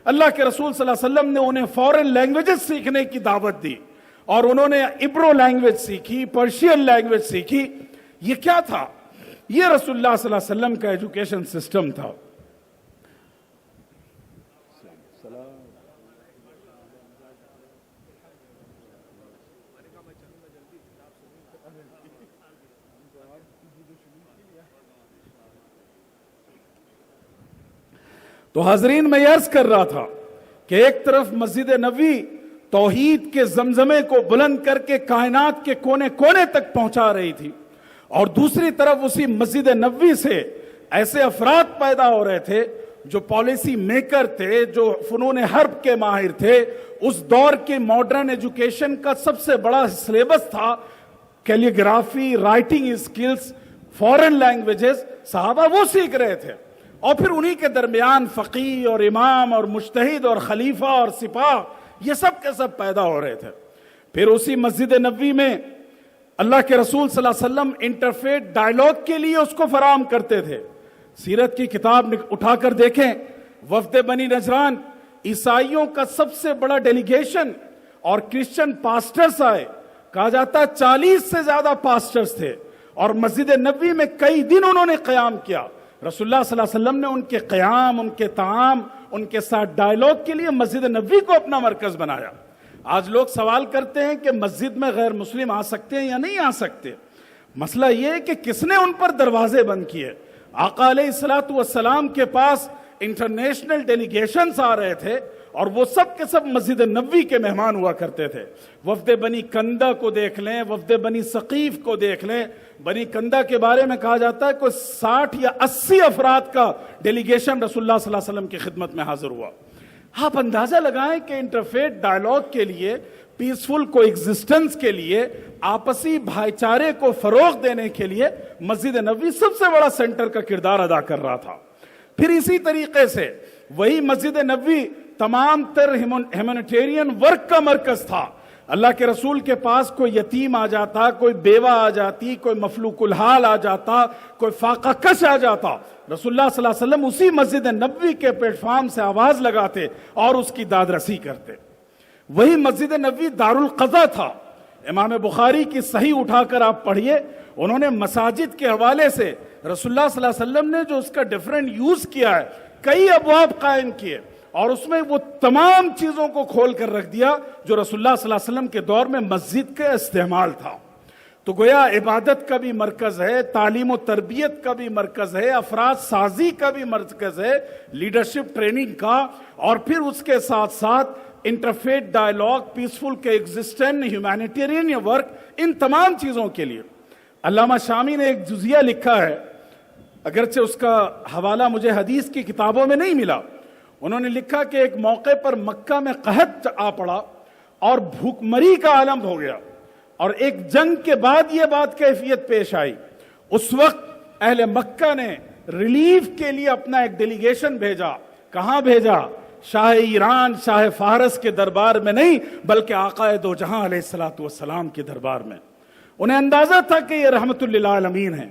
اللہ کے رسول صلی اللہ علیہ وسلم نے انہیں فورن لینگویجز سیکھنے کی دعوت دی اور انہوں نے عبرو لینگویج سیکھی، پرشین لینگویج سیکھی. یہ کیا تھا؟ یہ رسول اللہ صلی اللہ علیہ وسلم کا ایجوکیشن سسٹم تھا. تو حاضرین میں یہ عرض کر رہا تھا کہ ایک طرف مسجد نبوی توحید کے زمزمے کو بلند کر کے کائنات کے کونے کونے تک پہنچا رہی تھی، اور دوسری طرف اسی مسجد نبوی سے ایسے افراد پیدا ہو رہے تھے جو پالیسی میکر تھے، جو فنون حرب کے ماہر تھے۔ اس دور کے ماڈرن ایجوکیشن کا سب سے بڑا سلیبس تھا کیلیگرافی، رائٹنگ اسکلز، فورن لینگویجز، صحابہ وہ سیکھ رہے تھے، اور پھر انہی کے درمیان فقیہ اور امام اور مجتہد اور خلیفہ اور سپاہ یہ سب کے سب پیدا ہو رہے تھے۔ پھر اسی مسجد نبوی میں اللہ کے رسول صلی اللہ علیہ وسلم انٹرفیت ڈائیلاگ کے لیے اس کو فراہم کرتے تھے۔ سیرت کی کتاب اٹھا کر دیکھیں، وفد بنی نجران، عیسائیوں کا سب سے بڑا ڈیلیگیشن، اور کرسچن پاسٹرز آئے، کہا جاتا ہے 40 سے زیادہ پاسٹرز تھے، اور مسجد نبوی میں کئی دن انہوں نے قیام کیا۔ رسول اللہ صلی اللہ علیہ وسلم نے ان کے قیام، ان کے طعام، ان کے ساتھ ڈائیلاگ کے لیے مسجد نبوی کو اپنا مرکز بنایا۔ آج لوگ سوال کرتے ہیں کہ مسجد میں غیر مسلم آ سکتے ہیں یا نہیں آ سکتے۔ مسئلہ یہ ہے کہ کس نے ان پر دروازے بند کیے۔ آقا علیہ الصلوۃ والسلام کے پاس انٹرنیشنل ڈیلیگیشنز آ رہے تھے، اور وہ سب کے سب مسجد نبوی کے مہمان ہوا کرتے تھے۔ وفد بنی کندہ کو دیکھ لیں، وفد بنی ثقیف کو دیکھ لیں۔ بنی کندہ کے بارے میں کہا جاتا ہے کوئی 60 یا 80 افراد کا ڈیلیگیشن رسول اللہ صلی اللہ علیہ وسلم کی خدمت میں حاضر ہوا۔ آپ اندازہ لگائیں کہ انٹرفیت ڈائیلاگ کے لیے، پیسفل کو ایگزسٹنس کے لیے، آپسی بھائی چارے کو فروغ دینے کے لیے مسجد نبوی سب سے بڑا سینٹر کا کردار ادا کر رہا تھا۔ پھر اسی طریقے سے وہی مسجد نبوی تمام تر ہیومینیٹیرین ورک کا مرکز تھا۔ اللہ کے رسول کے پاس کوئی یتیم آ جاتا، کوئی بیوہ آ جاتی، کوئی مفلوق الحال آ جاتا، کوئی فاقہ کش آ جاتا، رسول اللہ صلی اللہ علیہ وسلم اسی مسجد نبوی کے پلیٹ فارم سے آواز لگاتے اور اس کی داد رسی کرتے۔ وہی مسجد نبوی دارالقضا تھا۔ امام بخاری کی صحیح اٹھا کر آپ پڑھیے، انہوں نے مساجد کے حوالے سے رسول اللہ صلی اللہ علیہ وسلم نے جو اس کا ڈیفرنٹ یوز کیا ہے، کئی ابواب قائم کیے، اور اس میں وہ تمام چیزوں کو کھول کر رکھ دیا جو رسول اللہ صلی اللہ علیہ وسلم کے دور میں مسجد کا استعمال تھا۔ تو گویا عبادت کا بھی مرکز ہے، تعلیم و تربیت کا بھی مرکز ہے، افراد سازی کا بھی مرکز ہے، لیڈرشپ ٹریننگ کا، اور پھر اس کے ساتھ ساتھ انٹرفیت ڈائیلاگ، پیسفل کے ایگزسٹن، ہیومینیٹیرین ورک، ان تمام چیزوں کے لیے علامہ شامی نے ایک جزیہ لکھا ہے، اگرچہ اس کا حوالہ مجھے حدیث کی کتابوں میں نہیں ملا۔ انہوں نے لکھا کہ ایک موقع پر مکہ میں قحط آ پڑا اور بھوک مری کا عالم ہو گیا، اور ایک جنگ کے بعد یہ بات کیفیت پیش آئی۔ اس وقت اہل مکہ نے ریلیف کے لیے اپنا ایک ڈیلیگیشن بھیجا۔ کہاں بھیجا؟ شاہ ایران، شاہ فارس کے دربار میں نہیں، بلکہ آقا دو جہاں علیہ الصلوۃ والسلام کے دربار میں۔ انہیں اندازہ تھا کہ یہ رحمت للعالمین ہیں۔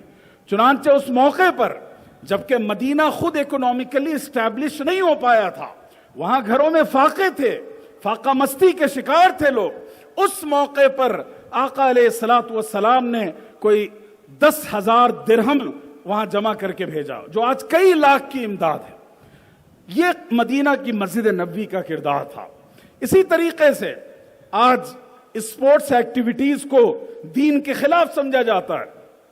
چنانچہ اس موقع پر جبکہ مدینہ خود اکنومیکلی اسٹیبلش نہیں ہو پایا تھا، وہاں گھروں میں فاقے تھے، فاقہ مستی کے شکار تھے لوگ، اس موقع پر آقا علیہ الصلوۃ والسلام نے کوئی 10,000 درہم وہاں جمع کر کے بھیجا، جو آج کئی لاکھ کی امداد ہے۔ یہ مدینہ کی مسجد نبوی کا کردار تھا۔ اسی طریقے سے آج اسپورٹس ایکٹیویٹیز کو دین کے خلاف سمجھا جاتا ہے۔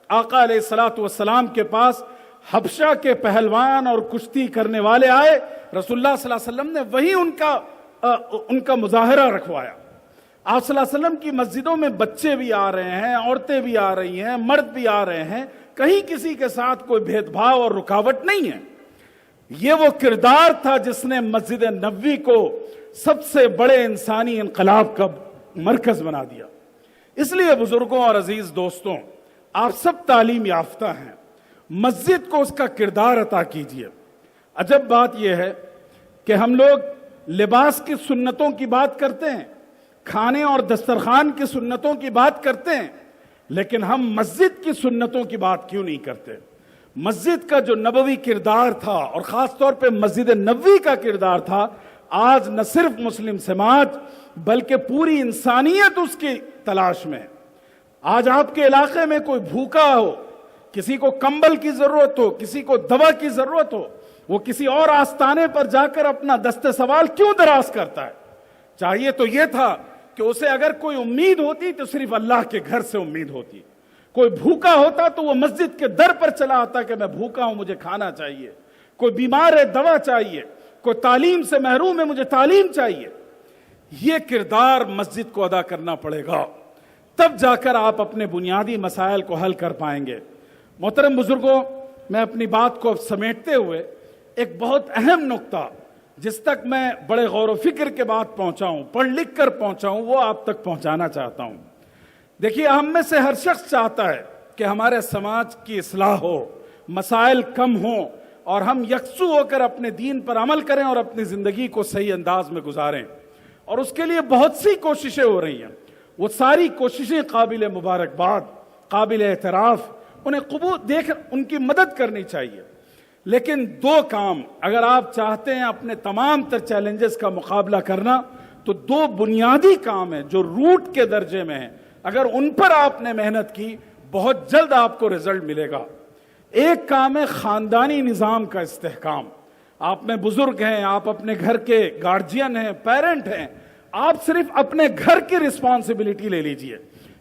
آقا علیہ الصلوۃ والسلام کے پاس حبشہ کے پہلوان اور کشتی کرنے والے آئے، رسول اللہ صلی اللہ علیہ وسلم نے وہی ان کا مظاہرہ رکھوایا۔ آپ صلی اللہ علیہ وسلم کی مسجدوں میں بچے بھی آ رہے ہیں، عورتیں بھی آ رہی ہیں، مرد بھی آ رہے ہیں، کہیں کسی کے ساتھ کوئی بھید بھاؤ اور رکاوٹ نہیں ہے۔ یہ وہ کردار تھا جس نے مسجد نبوی کو سب سے بڑے انسانی انقلاب کا مرکز بنا دیا۔ اس لیے بزرگوں اور عزیز دوستوں، آپ سب تعلیم یافتہ ہیں، مسجد کو اس کا کردار عطا کیجیے۔ عجب بات یہ ہے کہ ہم لوگ لباس کی سنتوں کی بات کرتے ہیں، کھانے اور دسترخوان کی سنتوں کی بات کرتے ہیں، لیکن ہم مسجد کی سنتوں کی بات کیوں نہیں کرتے؟ مسجد کا جو نبوی کردار تھا، اور خاص طور پہ مسجد نبوی کا کردار تھا، آج نہ صرف مسلم سماج بلکہ پوری انسانیت اس کی تلاش میں ہے۔ آج آپ کے علاقے میں کوئی بھوکا ہو، کسی کو کمبل کی ضرورت ہو، کسی کو دوا کی ضرورت ہو، وہ کسی اور آستانے پر جا کر اپنا دست سوال کیوں دراز کرتا ہے؟ چاہیے تو یہ تھا کہ اسے اگر کوئی امید ہوتی تو صرف اللہ کے گھر سے امید ہوتی، کوئی بھوکا ہوتا تو وہ مسجد کے در پر چلا آتا کہ میں بھوکا ہوں، مجھے کھانا چاہیے، کوئی بیمار ہے دوا چاہیے، کوئی تعلیم سے محروم ہے مجھے تعلیم چاہیے۔ یہ کردار مسجد کو ادا کرنا پڑے گا، تب جا کر آپ اپنے بنیادی مسائل کو حل کر پائیں گے۔ محترم بزرگوں، میں اپنی بات کو اب سمیٹتے ہوئے ایک بہت اہم نقطہ جس تک میں بڑے غور و فکر کے بعد پہنچا ہوں، پڑھ لکھ کر پہنچا ہوں، وہ آپ تک پہنچانا چاہتا ہوں۔ دیکھیے، ہم میں سے ہر شخص چاہتا ہے کہ ہمارے سماج کی اصلاح ہو، مسائل کم ہوں، اور ہم یکسو ہو کر اپنے دین پر عمل کریں اور اپنی زندگی کو صحیح انداز میں گزاریں، اور اس کے لیے بہت سی کوششیں ہو رہی ہیں۔ وہ ساری کوششیں قابل مبارکباد، قابل اعتراف، انہیں ان کی مدد کرنی چاہیے۔ لیکن دو کام اگر آپ چاہتے ہیں اپنے تمام تر چیلنجز کا مقابلہ کرنا، تو دو بنیادی کام ہیں جو روٹ کے درجے میں ہیں، اگر ان پر آپ نے محنت کی بہت جلد آپ کو رزلٹ ملے گا۔ ایک کام ہے خاندانی نظام کا استحکام۔ آپ میں بزرگ ہیں، آپ اپنے گھر کے گارجین ہیں، پیرنٹ ہیں، آپ صرف اپنے گھر کی رسپانسبلٹی لے لیجئے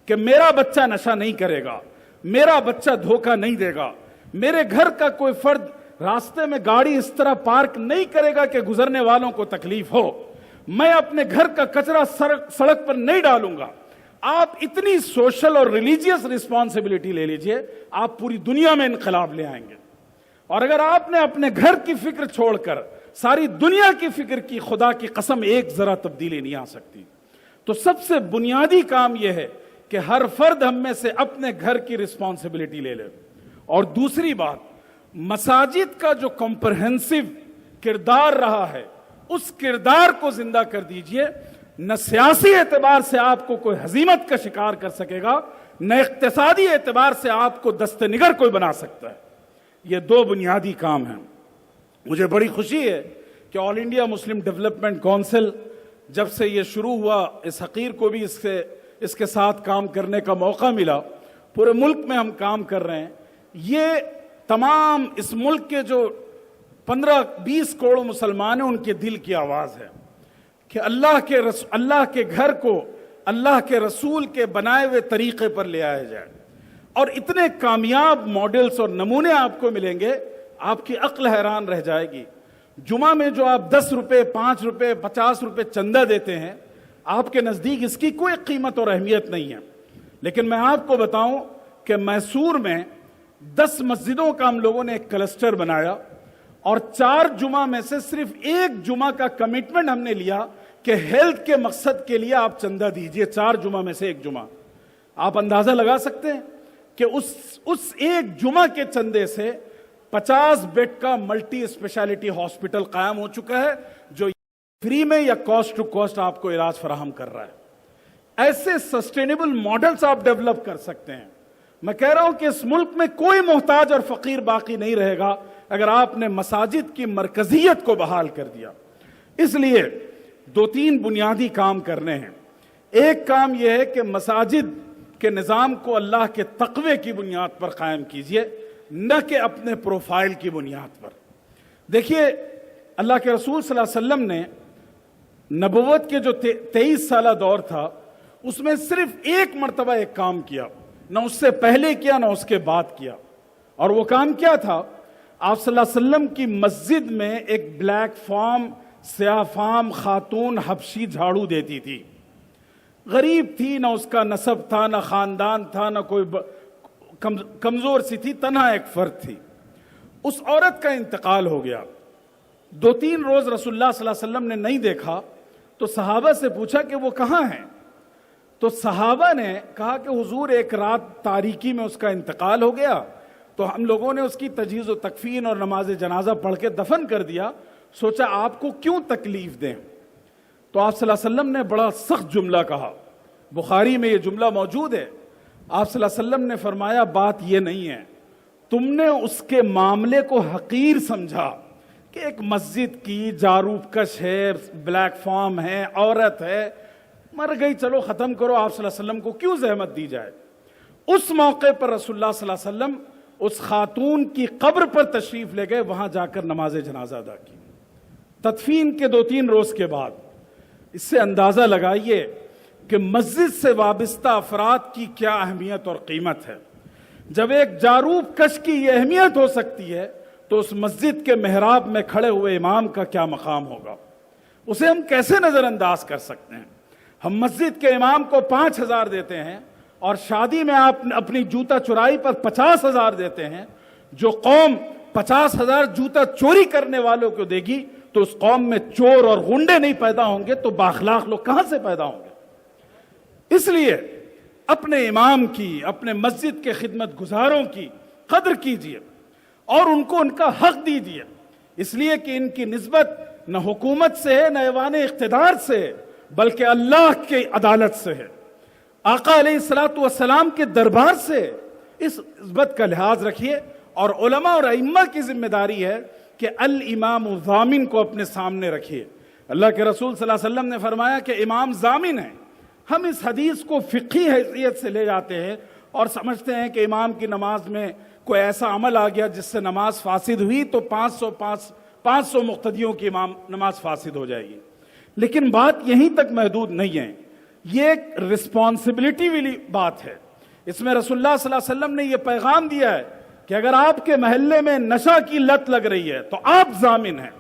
کہ میرا بچہ نشہ نہیں کرے گا، میرا بچہ دھوکہ نہیں دے گا، میرے گھر کا کوئی فرد راستے میں گاڑی اس طرح پارک نہیں کرے گا کہ گزرنے والوں کو تکلیف ہو، میں اپنے گھر کا کچرا سڑک پر نہیں ڈالوں گا۔ آپ اتنی سوشل اور ریلیجیس رسپانسبلٹی لے لیجئے، آپ پوری دنیا میں انقلاب لے آئیں گے۔ اور اگر آپ نے اپنے گھر کی فکر چھوڑ کر ساری دنیا کی فکر کی، خدا کی قسم ایک ذرا تبدیلی نہیں آ سکتی۔ تو سب سے بنیادی کام یہ ہے کہ ہر فرد ہم میں سے اپنے گھر کی رسپانسبلٹی لے لے۔ اور دوسری بات، مساجد کا جو کمپرہنسو کردار رہا ہے، اس کردار کو زندہ کر دیجئے۔ نہ سیاسی اعتبار سے آپ کو کوئی ہزیمت کا شکار کر سکے گا، نہ اقتصادی اعتبار سے آپ کو دست نگر کوئی بنا سکتا ہے۔ یہ دو بنیادی کام ہیں۔ مجھے بڑی خوشی ہے کہ آل انڈیا مسلم ڈیولپمنٹ کونسل جب سے یہ شروع ہوا، اس حقیر کو بھی اس کے ساتھ کام کرنے کا موقع ملا، پورے ملک میں ہم کام کر رہے ہیں۔ یہ تمام اس ملک کے جو 15-20 کروڑ مسلمان ہیں، ان کے دل کی آواز ہے کہ اللہ کے گھر کو اللہ کے رسول کے بنائے ہوئے طریقے پر لے آیا جائے۔ اور اتنے کامیاب ماڈلز اور نمونے آپ کو ملیں گے، آپ کی عقل حیران رہ جائے گی۔ جمعہ میں جو آپ 10 روپے، 5 روپے، 50 روپے چندہ دیتے ہیں، آپ کے نزدیک اس کی کوئی قیمت اور اہمیت نہیں ہے۔ لیکن میں آپ کو بتاؤں کہ میسور میں 10 مسجدوں کا ہم لوگوں نے ایک کلسٹر بنایا، اور 4 جمعہ میں سے صرف 1 جمعہ کا کمٹمنٹ ہم نے لیا کہ ہیلتھ کے مقصد کے لیے آپ چندہ دیجئے۔ 4 جمعہ میں سے 1 جمعہ۔ آپ اندازہ لگا سکتے ہیں کہ اس 1 جمعہ کے چندے سے 50 بیڈ کا ملٹی اسپیشلٹی ہاسپٹل قائم ہو چکا ہے، جو فری میں یا کاسٹ ٹو کاسٹ آپ کو علاج فراہم کر رہا ہے۔ ایسے سسٹینیبل ماڈلز آپ ڈیولپ کر سکتے ہیں۔ میں کہہ رہا ہوں کہ اس ملک میں کوئی محتاج اور فقیر باقی نہیں رہے گا اگر آپ نے مساجد کی مرکزیت کو بحال کر دیا۔ اس لیے 2-3 بنیادی کام کرنے ہیں۔ ایک کام یہ ہے کہ مساجد کے نظام کو اللہ کے تقوی کی بنیاد پر قائم کیجئے، نہ کہ اپنے پروفائل کی بنیاد پر۔ دیکھیے، اللہ کے رسول صلی اللہ علیہ وسلم نے نبوت کے جو 23 سالہ دور تھا، اس میں صرف ایک مرتبہ ایک کام کیا، نہ اس سے پہلے کیا نہ اس کے بعد کیا۔ اور وہ کام کیا تھا؟ آپ صلی اللہ علیہ وسلم کی مسجد میں ایک بلیک فام، سیاہ فام خاتون حبشی جھاڑو دیتی تھی۔ غریب تھی، نہ اس کا نسب تھا، نہ خاندان تھا، نہ کوئی کمزور سی تھی، تنہا ایک فرد تھی۔ اس عورت کا انتقال ہو گیا۔ 2-3 روز رسول اللہ صلی اللہ علیہ وسلم نے نہیں دیکھا، تو صحابہ سے پوچھا کہ وہ کہاں ہیں؟ تو صحابہ نے کہا کہ حضور ایک رات تاریکی میں اس کا انتقال ہو گیا، تو ہم لوگوں نے اس کی تجہیز و تکفین اور نماز جنازہ پڑھ کے دفن کر دیا، سوچا آپ کو کیوں تکلیف دیں۔ تو آپ صلی اللہ علیہ وسلم نے بڑا سخت جملہ کہا، بخاری میں یہ جملہ موجود ہے۔ آپ صلی اللہ علیہ وسلم نے فرمایا بات یہ نہیں ہے، تم نے اس کے معاملے کو حقیر سمجھا کہ ایک مسجد کی جاروب کش ہے، بلیک فارم ہے، عورت ہے، مر گئی، چلو ختم کرو، آپ صلی اللہ علیہ وسلم کو کیوں زحمت دی جائے۔ اس موقع پر رسول اللہ صلی اللہ علیہ وسلم اس خاتون کی قبر پر تشریف لے گئے، وہاں جا کر نماز جنازہ ادا کی۔ تدفین کے 2-3 روز کے بعد اس سے اندازہ لگائیے کہ مسجد سے وابستہ افراد کی کیا اہمیت اور قیمت ہے۔ جب ایک جاروب کش کی یہ اہمیت ہو سکتی ہے تو اس مسجد کے محراب میں کھڑے ہوئے امام کا کیا مقام ہوگا؟ اسے ہم کیسے نظر انداز کر سکتے ہیں؟ ہم مسجد کے امام کو 5,000 دیتے ہیں اور شادی میں آپ اپنی جوتا چورائی پر 50,000 دیتے ہیں۔ جو قوم 50,000 جوتا چوری کرنے والوں کو دے گی تو اس قوم میں چور اور غنڈے نہیں پیدا ہوں گے تو بااخلاق لوگ کہاں سے پیدا ہوں گے؟ اس لیے اپنے امام کی، اپنے مسجد کے خدمت گزاروں کی قدر کیجیے اور ان کو ان کا حق دیجیے، اس لیے کہ ان کی نسبت نہ حکومت سے ہے، نہ ایوان اقتدار سے ہے، بلکہ اللہ کی عدالت سے ہے، آقا علیہ الصلوۃ والسلام کے دربار سے ہے۔ اس نسبت کا لحاظ رکھیے، اور علماء اور ائمہ کی ذمہ داری ہے کہ الامام ضامن کو اپنے سامنے رکھیے۔ اللہ کے رسول صلی اللہ علیہ وسلم نے فرمایا کہ امام ضامن ہے۔ ہم اس حدیث کو فقہی حیثیت سے لے جاتے ہیں اور سمجھتے ہیں کہ امام کی نماز میں کوئی ایسا عمل آ گیا جس سے نماز فاسد ہوئی تو 500 مقتدیوں کی نماز فاسد ہو جائے گی، لیکن بات یہیں تک محدود نہیں ہے، یہ ایک رسپانسبلٹی والی بات ہے۔ اس میں رسول اللہ صلی اللہ علیہ وسلم نے یہ پیغام دیا ہے کہ اگر آپ کے محلے میں نشہ کی لت لگ رہی ہے تو آپ ضامن ہیں،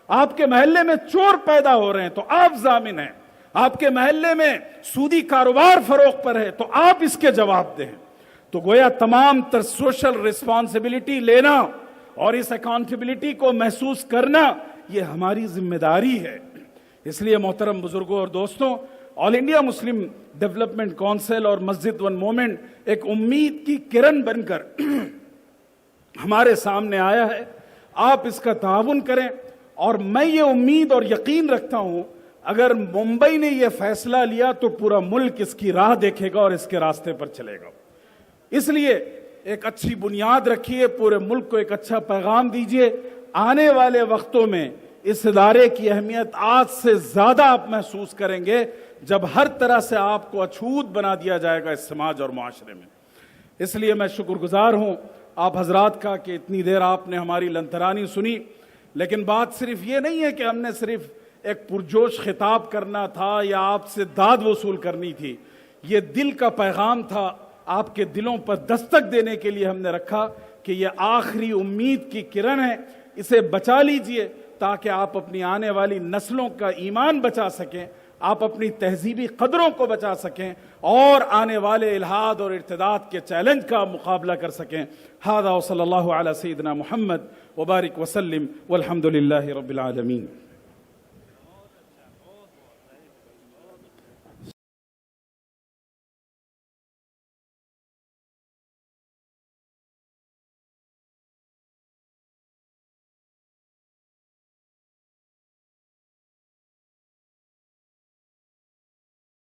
آپ کے محلے میں چور پیدا ہو رہے ہیں تو آپ ضامن ہیں، آپ کے محلے میں سودی کاروبار فروغ پر ہے تو آپ اس کے جواب دیں۔ تو گویا تمام تر سوشل رسپانسبلٹی لینا اور اس اکاؤنٹیبلٹی کو محسوس کرنا یہ ہماری ذمہ داری ہے۔ اس لیے محترم بزرگوں اور دوستوں، آل انڈیا مسلم ڈیولپمنٹ کونسل اور مسجد ون مومنٹ ایک امید کی کرن بن کر ہمارے سامنے آیا ہے۔ آپ اس کا تعاون کریں، اور میں یہ امید اور یقین رکھتا ہوں اگر ممبئی نے یہ فیصلہ لیا تو پورا ملک اس کی راہ دیکھے گا اور اس کے راستے پر چلے گا۔ اس لیے ایک اچھی بنیاد رکھیے، پورے ملک کو ایک اچھا پیغام دیجیے۔ آنے والے وقتوں میں اس ادارے کی اہمیت آج سے زیادہ آپ محسوس کریں گے جب ہر طرح سے آپ کو اچھوت بنا دیا جائے گا اس سماج اور معاشرے میں۔ اس لیے میں شکر گزار ہوں آپ حضرات کا کہ اتنی دیر آپ نے ہماری لنترانی سنی، لیکن بات صرف یہ نہیں ہے کہ ہم نے صرف ایک پرجوش خطاب کرنا تھا یا آپ سے داد وصول کرنی تھی، یہ دل کا پیغام تھا، آپ کے دلوں پر دستک دینے کے لیے ہم نے رکھا کہ یہ آخری امید کی کرن ہے، اسے بچا لیجئے تاکہ آپ اپنی آنے والی نسلوں کا ایمان بچا سکیں، آپ اپنی تہذیبی قدروں کو بچا سکیں اور آنے والے الحاد اور ارتداد کے چیلنج کا مقابلہ کر سکیں۔ ھذا وصلی اللہ علی سیدنا محمد وبارک وسلم والحمد للہ رب العالمین۔